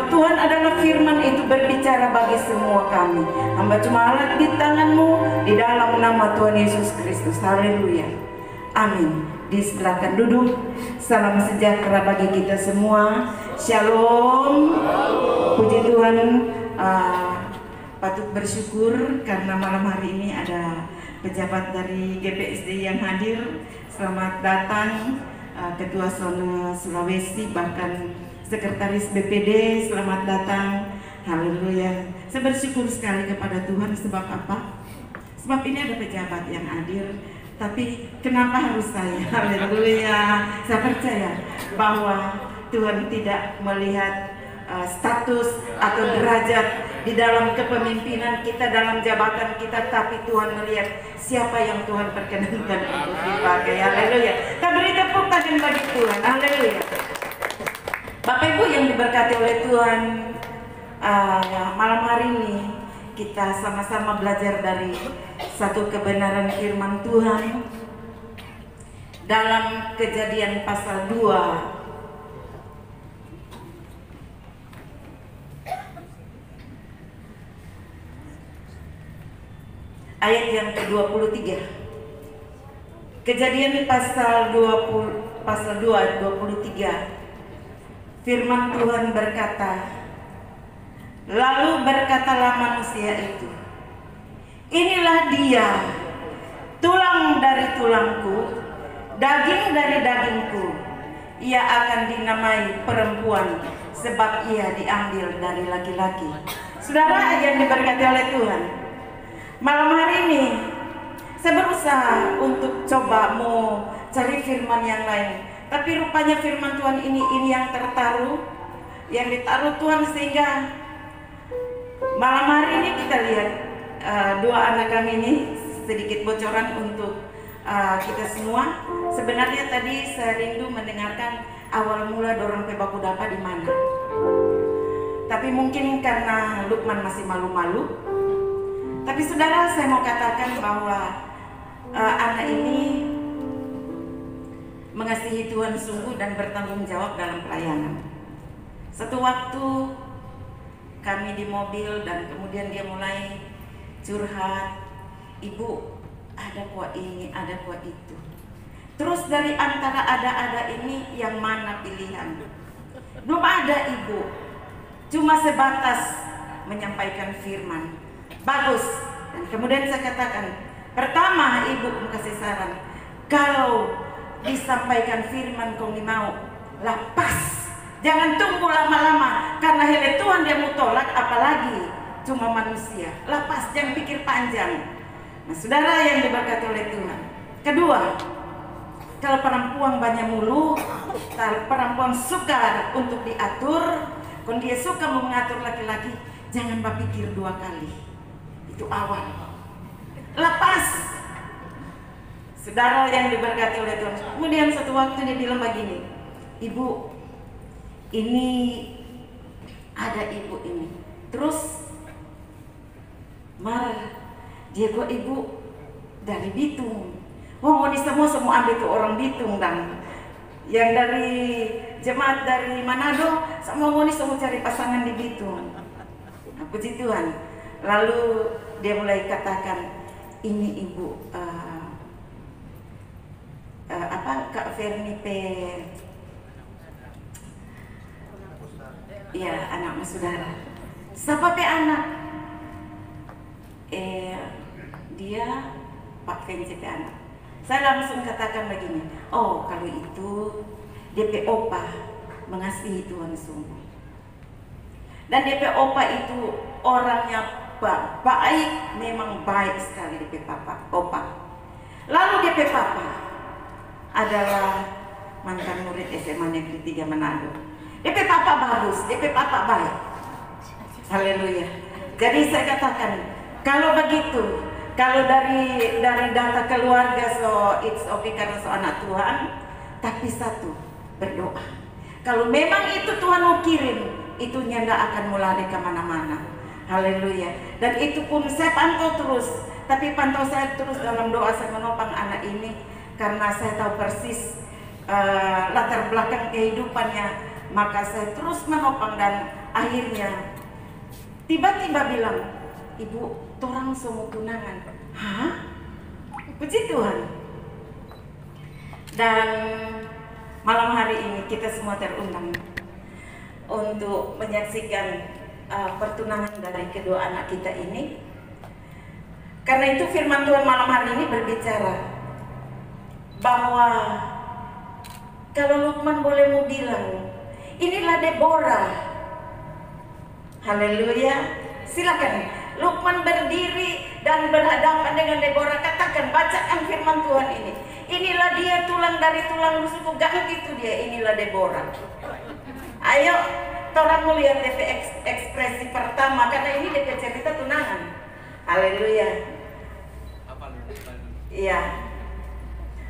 Tuhan adalah firman itu berbicara bagi semua kami. Hamba cuma alat di tangan-Mu di dalam nama Tuhan Yesus Kristus. Haleluya. Amin. Disilakan duduk. Salam sejahtera bagi kita semua. Shalom. Puji Tuhan. Patut bersyukur karena malam hari ini ada pejabat dari GPSD yang hadir. Selamat datang Ketua Zona Sulawesi, bahkan Sekretaris BPD, selamat datang. Haleluya. Saya bersyukur sekali kepada Tuhan. Sebab apa? Sebab ini ada pejabat yang hadir. Tapi kenapa harus saya? Haleluya. Saya percaya bahwa Tuhan tidak melihat status atau derajat di dalam kepemimpinan kita, dalam jabatan kita, tapi Tuhan melihat siapa yang Tuhan perkenankan untuk dipakai. Haleluya. Kita beri tepuk tangan bagi Tuhan. Haleluya. Bapak Ibu yang diberkati oleh Tuhan, malam hari ini kita sama-sama belajar dari satu kebenaran firman Tuhan dalam Kejadian pasal 2 ayat yang ke-23. Kejadian pasal 2 ayat 23. Firman Tuhan berkata, lalu berkatalah manusia itu, inilah dia, tulang dari tulangku, daging dari dagingku. Ia akan dinamai perempuan, sebab ia diambil dari laki-laki. Saudara yang diberkati oleh Tuhan, malam hari ini saya berusaha untuk coba mau cari firman yang lain, tapi rupanya firman Tuhan ini yang tertaruh, yang ditaruh Tuhan, sehingga malam hari ini kita lihat dua anak kami ini sedikit bocoran untuk kita semua. Sebenarnya tadi saya rindu mendengarkan awal mula dorong pebaku dapa di mana, tapi mungkin karena Lukman masih malu-malu. Tapi saudara, saya mau katakan bahwa anak ini mengasihi Tuhan sungguh dan bertanggung jawab dalam pelayanan. Satu waktu kami di mobil dan kemudian dia mulai curhat, ibu ada kuat ini, ada kuat itu. Terus dari antara ada ini yang mana pilihan? Belum ada ibu, cuma sebatas menyampaikan firman. Bagus. Dan kemudian saya katakan, pertama ibu kasih saran, kalau disampaikan firman kau mau lapas, jangan tunggu lama-lama, karena hele Tuhan dia mau tolak, apalagi cuma manusia. Lapas, jangan pikir panjang. Nah saudara yang diberkati oleh Tuhan, kedua, kalau perempuan banyak mulu, kalau perempuan suka untuk diatur, kalau dia suka mengatur laki-laki, jangan berpikir dua kali. Itu awal. Lepas. Saudara yang diberkati oleh Tuhan. Kemudian satu waktu dia bilang begini, ibu, ini ada ibu ini. Terus marah. Dia kok ibu dari Bitung. Oh, mau semua ambil tuh orang Bitung dan yang dari jemaat dari Manado, semua mau cari pasangan di Bitung. Nah, puji Tuhan. Lalu dia mulai katakan, ini ibu Kak Vernipe, ya anakmu saudara. Siapa pe anak? Dia Pak Venci pe anak. Saya langsung katakan begini, oh kalau itu DP Opa mengasihi Tuhan sungguh. Dan DP Opa itu orangnya baik, memang baik sekali DP Opa. Lalu DP Papa adalah mantan murid SMA Negeri 3 Manado. DP Papa bagus, DP Papa baik. Haleluya. Jadi saya katakan, kalau begitu, kalau dari data keluarga, so it's okay karena so anak Tuhan, tapi satu, berdoa. Kalau memang itu Tuhan mau kirim, itu tidak akan mulai kemana-mana. Haleluya. Dan itu pun saya pantau terus, tapi pantau saya terus dalam doa, saya menopang anak ini karena saya tahu persis latar belakang kehidupannya, maka saya terus menopang dan akhirnya tiba-tiba bilang, "Ibu, torang semua tunangan." Hah? Puji Tuhan. Dan malam hari ini kita semua terundang untuk menyaksikan pertunangan dari kedua anak kita ini. Karena itu firman Tuhan malam hari ini berbicara bahwa kalau Lukman boleh mau bilang, inilah Deborah. Haleluya. Silakan Lukman berdiri dan berhadapan dengan Deborah. Katakan, bacakan firman Tuhan ini. Inilah dia, tulang dari tulang rusukku. Gak itu dia, inilah Deborah. Ayo, orang mau lihat TV ekspresi pertama, karena ini dia cerita tunangan. Haleluya. Iya.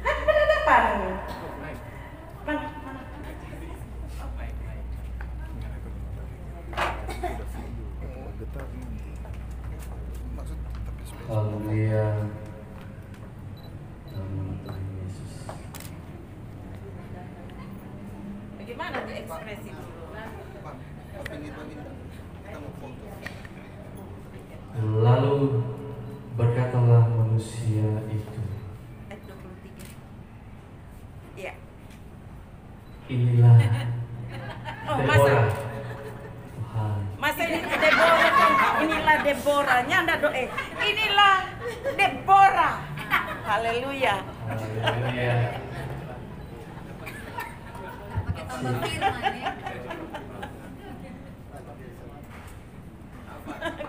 Kan berhadapan. Haleluya. Nama Tuhan Yesus. Bagaimana di ekspresi dulu? Lalu berkatalah manusia itu, Ayat 23. Iya. inilah Masa Deborah Tuhan. ini Deborah kan? Inilah Deborahnya anda doa. Inilah Deborah. Haleluya. Haleluya. Pakai tambah firman ya.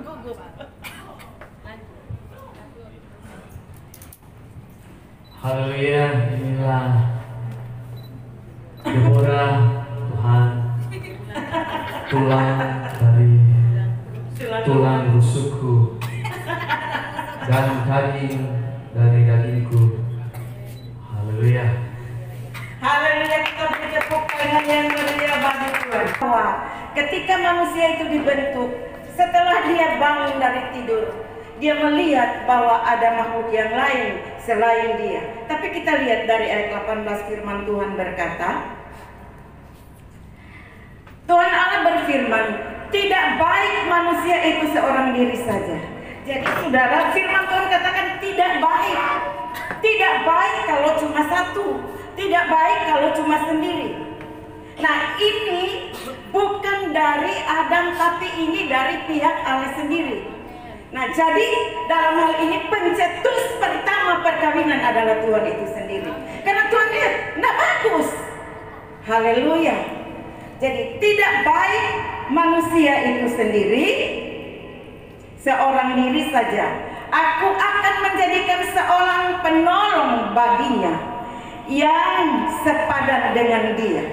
Gugup. Haleluya. Inilah Deborah Tuhan, tulang dari tulang rusukku dan daging dari dagingku. Haleluya. Haleluya, kita beri tepuk tangan yang meriah bagi Tuhan. Bahwa ketika manusia itu dibentuk, setelah dia bangun dari tidur, dia melihat bahwa ada makhluk yang lain selain dia. Tapi kita lihat dari ayat 18 firman Tuhan berkata, Tuhan Allah berfirman, tidak baik manusia itu seorang diri saja. Jadi saudara, firman Tuhan katakan tidak baik. Tidak baik kalau cuma satu. Tidak baik kalau cuma sendiri. Nah, ini bukan dari Adam, tapi ini dari pihak Allah sendiri. Nah, jadi dalam hal ini pencetus pertama perkawinan adalah Tuhan itu sendiri. Karena Tuhan lihat, tidak bagus. Haleluya. Jadi tidak baik manusia itu sendiri, seorang diri saja. Aku akan menjadikan seorang penolong baginya yang sepadan dengan dia.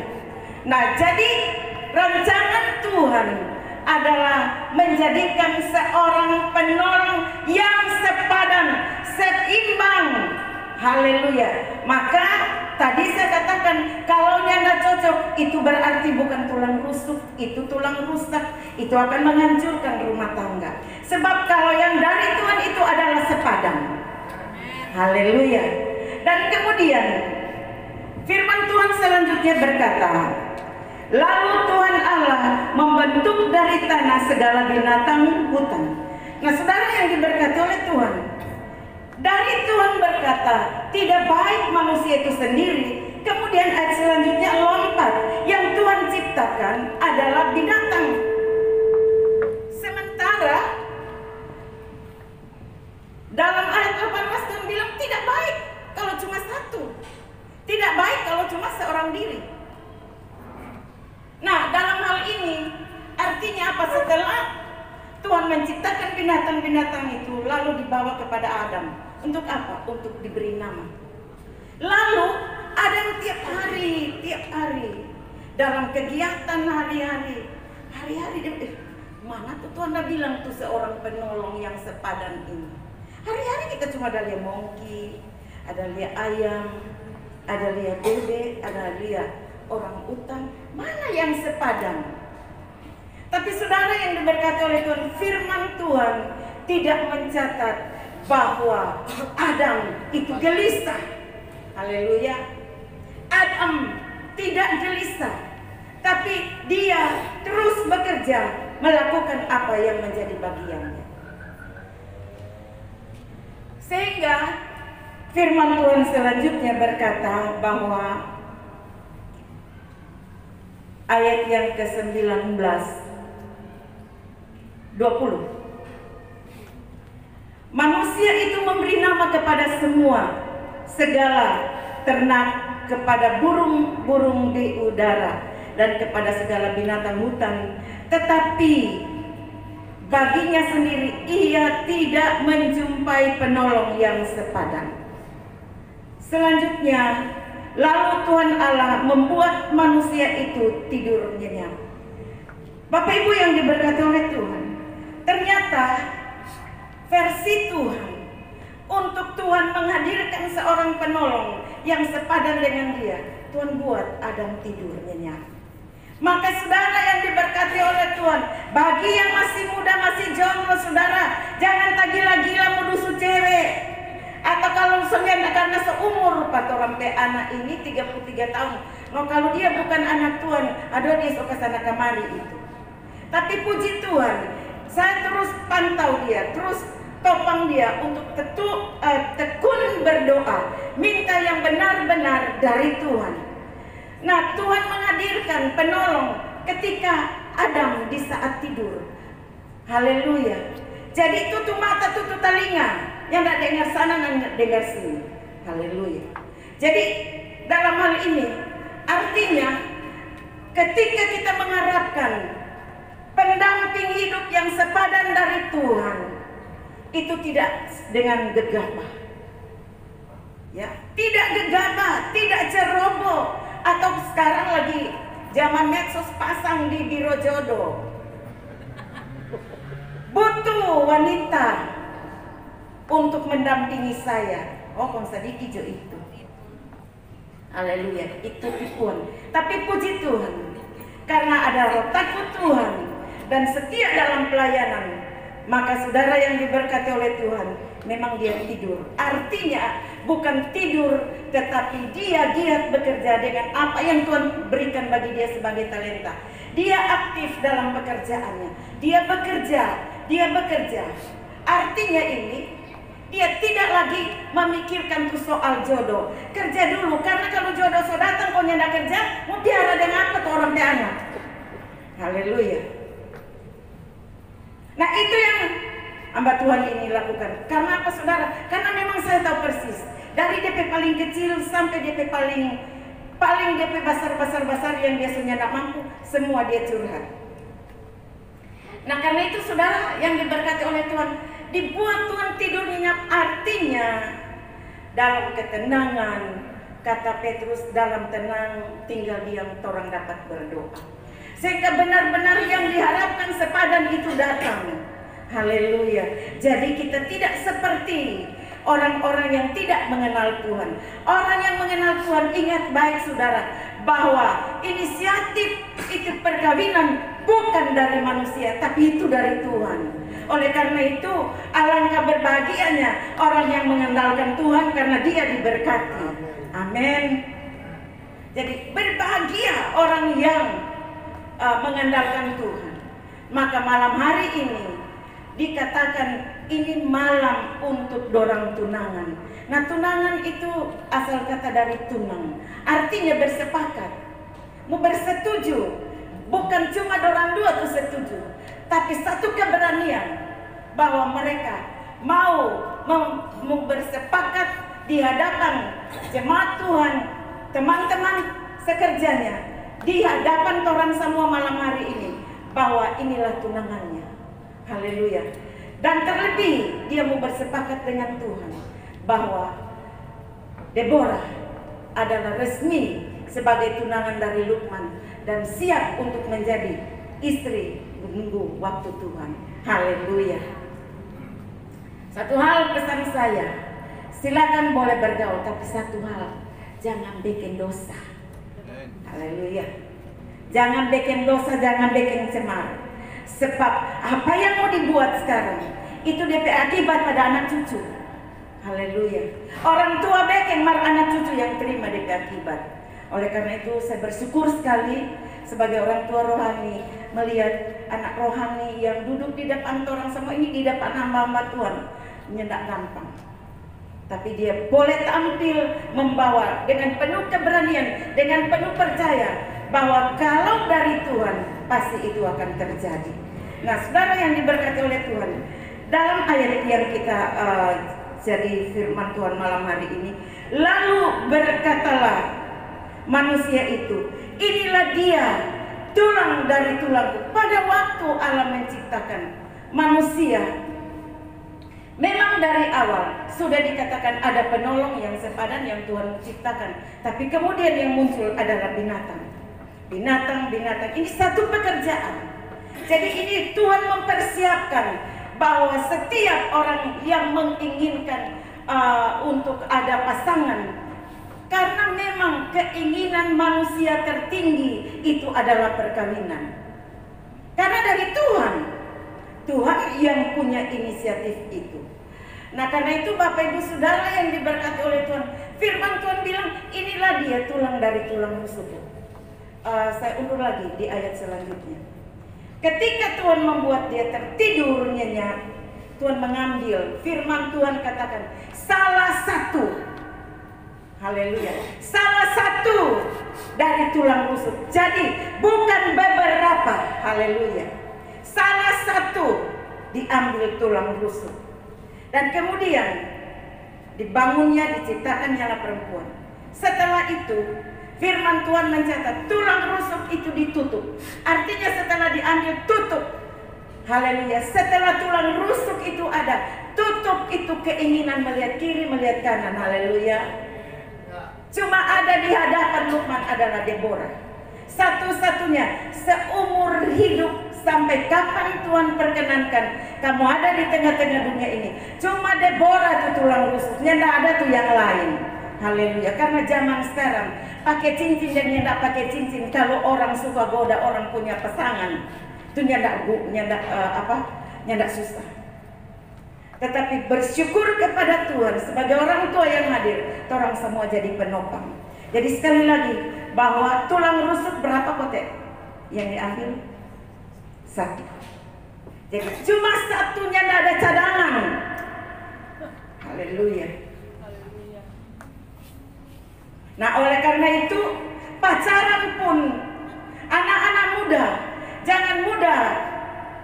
Nah, jadi rancangan Tuhan adalah menjadikan seorang penolong yang sepadan, seimbang. Haleluya. Maka tadi saya katakan, kalau nyanda cocok, itu berarti bukan tulang rusuk, itu tulang rusak. Itu akan menghancurkan rumah tangga. Sebab kalau yang dari Tuhan itu adalah sepadan. Haleluya. Dan kemudian firman Tuhan selanjutnya berkata, lalu Tuhan Allah membentuk dari tanah segala binatang hutan. Nah, saudara yang diberkati oleh Tuhan, dari Tuhan berkata, tidak baik manusia itu sendiri. Kemudian ayat selanjutnya lompat, yang Tuhan ciptakan adalah binatang. Sementara dalam ayat 18 Tuhan bilang tidak baik kalau cuma satu. Tidak baik kalau cuma seorang diri. Nah, dalam hal ini artinya apa? Setelah Tuhan menciptakan binatang-binatang itu, lalu dibawa kepada Adam. Untuk apa? Untuk diberi nama. Lalu Adam tiap hari dalam kegiatan hari-hari dia, mana tuh Tuhan udah bilang tuh seorang penolong yang sepadan ini. Hari-hari kita cuma ada lihat monkey, ada lihat ayam, ada lihat bebek, ada lihat orang utan. Mana yang sepadan? Tapi saudara yang diberkati oleh Tuhan, firman Tuhan tidak mencatat bahwa Adam itu gelisah. Haleluya. Adam tidak gelisah. tapi dia terus bekerja melakukan apa yang menjadi bagiannya. Sehingga firman Tuhan selanjutnya berkata bahwa ayat yang ke-19 20, manusia itu memberi nama kepada semua segala ternak, kepada burung-burung di udara, dan kepada segala binatang hutan, tetapi baginya sendiri ia tidak menjumpai penolong yang sepadan. Selanjutnya, lalu Tuhan Allah membuat manusia itu tidur nyenyak. Bapak Ibu yang diberkati oleh Tuhan, ternyata versi Tuhan untuk Tuhan menghadirkan seorang penolong yang sepadan dengan dia, Tuhan buat Adam tidur nyenyak. Maka saudara yang diberkati oleh Tuhan, bagi yang masih muda, masih jomblo, saudara, jangan tak gila-gila mudusu cewek. Atau kalau sebenarnya karena seumur Pak orang anak ini 33 tahun. No, kalau dia bukan anak Tuhan, aduh dia suka sana kemari itu. Tapi puji Tuhan, saya terus pantau dia, terus topang dia untuk tekun berdoa, minta yang benar-benar dari Tuhan. Nah, Tuhan menghadirkan penolong ketika Adam di saat tidur. Haleluya. Jadi tutup mata, tutup telinga, yang tidak dengar sana, tidak dengar sini. Haleluya. Jadi dalam hal ini artinya ketika kita mengharapkan pendamping hidup yang sepadan dari Tuhan, itu tidak dengan gegabah, ya, tidak gegabah, tidak ceroboh, atau sekarang lagi zaman medsos pasang di biro jodoh. Butuh wanita untuk mendampingi saya. Oh, kon sedikit jo itu. Haleluya, itu tipuan. Tapi puji Tuhan, karena ada roh takut Tuhan dan setia dalam pelayanan, maka saudara yang diberkati oleh Tuhan, memang dia tidur. Artinya bukan tidur, tetapi dia giat bekerja dengan apa yang Tuhan berikan bagi dia sebagai talenta. Dia aktif dalam pekerjaannya. Dia bekerja. Artinya ini, dia tidak lagi memikirkan tuh soal jodoh. Kerja dulu, karena kalau jodoh so datang kau nyanda kerja, mau biara dengan apa tuh orang anak. Haleluya. Nah, itu yang hamba Tuhan ini lakukan. Karena apa saudara? Karena memang saya tahu persis, dari DP paling kecil sampai DP paling DP besar yang biasanya tidak mampu, semua dia curhat. Nah, karena itu saudara yang diberkati oleh Tuhan, dibuat Tuhan tidur nyenyak, artinya dalam ketenangan, kata Petrus, dalam tenang tinggal diam orang dapat berdoa. Sehingga benar-benar yang diharapkan sepadan itu datang. Haleluya. Jadi kita tidak seperti orang-orang yang tidak mengenal Tuhan. Orang yang mengenal Tuhan, ingat baik saudara, bahwa inisiatif itu perkawinan bukan dari manusia, tapi itu dari Tuhan. Oleh karena itu, alangkah berbahagianya orang yang mengandalkan Tuhan karena dia diberkati. Amin. Jadi berbahagia orang yang mengandalkan Tuhan. Maka malam hari ini dikatakan ini malam untuk dorang tunangan. Nah, tunangan itu asal kata dari tunang, artinya bersepakat, mau bersetuju. Bukan cuma dorang dua tuh setuju, tapi satu keberanian bahwa mereka mau bersepakat di hadapan jemaat Tuhan, teman-teman sekerjanya, di hadapan orang semua malam hari ini, bahwa inilah tunangannya. Haleluya. Dan terlebih dia mau bersepakat dengan Tuhan bahwa Deborah adalah resmi sebagai tunangan dari Lukman dan siap untuk menjadi istri menunggu waktu Tuhan. Haleluya. Satu hal pesan saya, silakan boleh bergaul, tapi satu hal, jangan bikin dosa. Haleluya. Jangan bikin dosa, jangan bikin cemar. Sebab apa yang mau dibuat sekarang itu DP akibat pada anak cucu. Haleluya. Orang tua bikin mar anak cucu yang terima DP akibat. Oleh karena itu saya bersyukur sekali sebagai orang tua rohani melihat anak rohani yang duduk di depan orang semua ini, di depan hamba-hamba Tuhan, nyendak gampang. Tapi dia boleh tampil membawa dengan penuh keberanian, dengan penuh percaya bahwa kalau dari Tuhan pasti itu akan terjadi. Nah, saudara yang diberkati oleh Tuhan, dalam ayat yang kita jadi firman Tuhan malam hari ini, lalu berkatalah manusia itu, inilah dia, tulang dari tulangku. Pada waktu Allah menciptakan manusia, memang dari awal sudah dikatakan ada penolong yang sepadan yang Tuhan ciptakan. Tapi kemudian yang muncul adalah binatang. Binatang ini satu pekerjaan. Jadi ini Tuhan mempersiapkan bahwa setiap orang yang menginginkan untuk ada pasangan, karena memang keinginan manusia tertinggi itu adalah perkawinan. Karena dari Tuhan yang punya inisiatif itu. Nah, karena itu Bapak Ibu Saudara yang diberkati oleh Tuhan, firman Tuhan bilang, inilah dia, tulang dari tulang rusukku. Saya undur lagi di ayat selanjutnya. Ketika Tuhan membuat dia tertidur nyenyak, Tuhan mengambil, firman Tuhan katakan, salah satu, haleluya, salah satu dari tulang rusuk. Jadi bukan beberapa, haleluya, salah satu diambil tulang rusuk. Dan kemudian dibangunnya, diciptakannya perempuan. Setelah itu firman Tuhan mencatat tulang rusuk itu ditutup. Artinya setelah diambil, tutup. Haleluya. Setelah tulang rusuk itu ada, tutup itu keinginan melihat kiri, melihat kanan. Haleluya. Cuma ada di hadapan Lukman adalah Deborah. Satu-satunya seumur hidup, sampai kapan Tuhan perkenankan kamu ada di tengah-tengah dunia ini, cuma Deborah tuh tulang rusuknya, tidak ada tuh yang lain. Haleluya. Karena zaman sekarang pakai cincin dan nyendak pakai cincin, kalau orang suka goda orang punya pasangan, itu nyendak susah. Tetapi bersyukur kepada Tuhan sebagai orang tua yang hadir, orang semua jadi penopang. Jadi sekali lagi, bahwa tulang rusuk berapa kotek yang diambil? Satu. Jadi cuma satunya, tidak ada cadangan. Haleluya. Nah, oleh karena itu pacaran pun anak-anak muda jangan mudah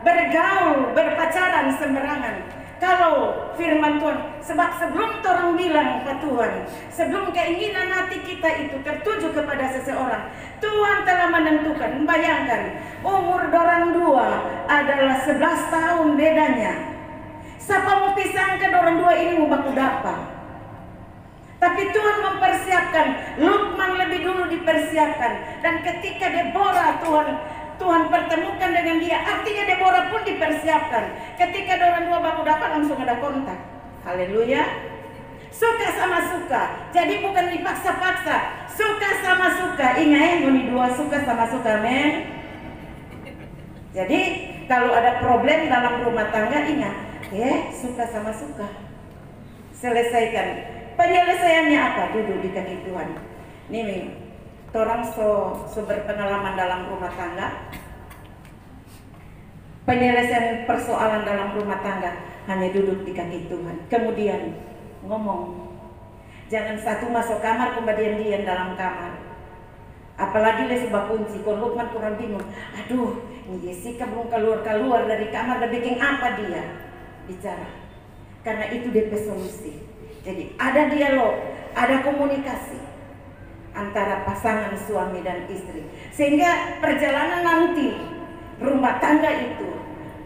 bergaul, berpacaran sembarangan. Kalau firman Tuhan, sebab sebelum orang bilang ke Tuhan, sebelum keinginan hati kita itu tertuju kepada seseorang, Tuhan telah menentukan. Bayangkan, umur dorang dua adalah 11 tahun bedanya. Siapa mau pisahkan dorang dua ini mau baku dapat. Tapi Tuhan mempersiapkan, Lukman lebih dulu dipersiapkan. Dan ketika Deborah Tuhan pertemukan dengan dia, artinya Deborah pun dipersiapkan. Ketika orang dua baku dapat, langsung ada kontak. Haleluya. Suka sama suka, jadi bukan dipaksa-paksa. Suka sama suka, ingat ini dua suka sama suka, men. Jadi kalau ada problem dalam rumah tangga, ingat, suka sama suka, selesaikan. Penyelesaiannya apa? Duduk di kaki Tuhan. Nih, orang so berpengalaman dalam rumah tangga. Penyelesaian persoalan dalam rumah tangga hanya duduk di kaki Tuhan. Kemudian ngomong. Jangan satu masuk kamar kemudian dia dalam kamar. Apalagi dia sebab kunci. Kalau Lukman kurang bingung. Aduh, Jessica belum keluar dari kamar. Dan bikin apa dia? Bicara. Karena itu DP solusi. Jadi ada dialog, ada komunikasi antara pasangan suami dan istri, sehingga perjalanan nanti rumah tangga itu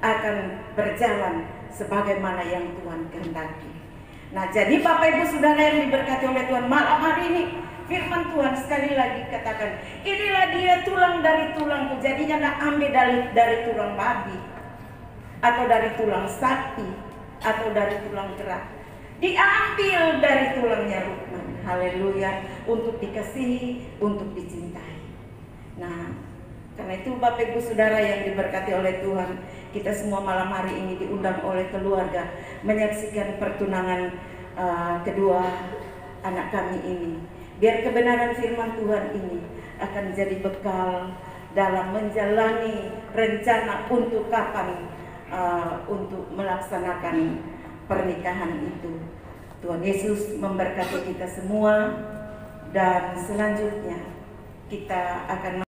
akan berjalan sebagaimana yang Tuhan kehendaki. Nah, jadi Bapak Ibu Saudara yang diberkati oleh Tuhan, malam hari ini firman Tuhan sekali lagi katakan, inilah dia tulang dari tulangku. Jadinya nak ambil dari tulang babi, atau dari tulang sapi, atau dari tulang kera. Diambil dari tulangnya Lukman. Haleluya. Untuk dikasihi, untuk dicintai. Nah, karena itu Bapak Ibu Saudara yang diberkati oleh Tuhan, kita semua malam hari ini diundang oleh keluarga menyaksikan pertunangan kedua anak kami ini. Biar kebenaran firman Tuhan ini akan jadi bekal dalam menjalani rencana untuk kapan untuk melaksanakan pernikahan itu. Tuhan Yesus memberkati kita semua, dan selanjutnya kita akan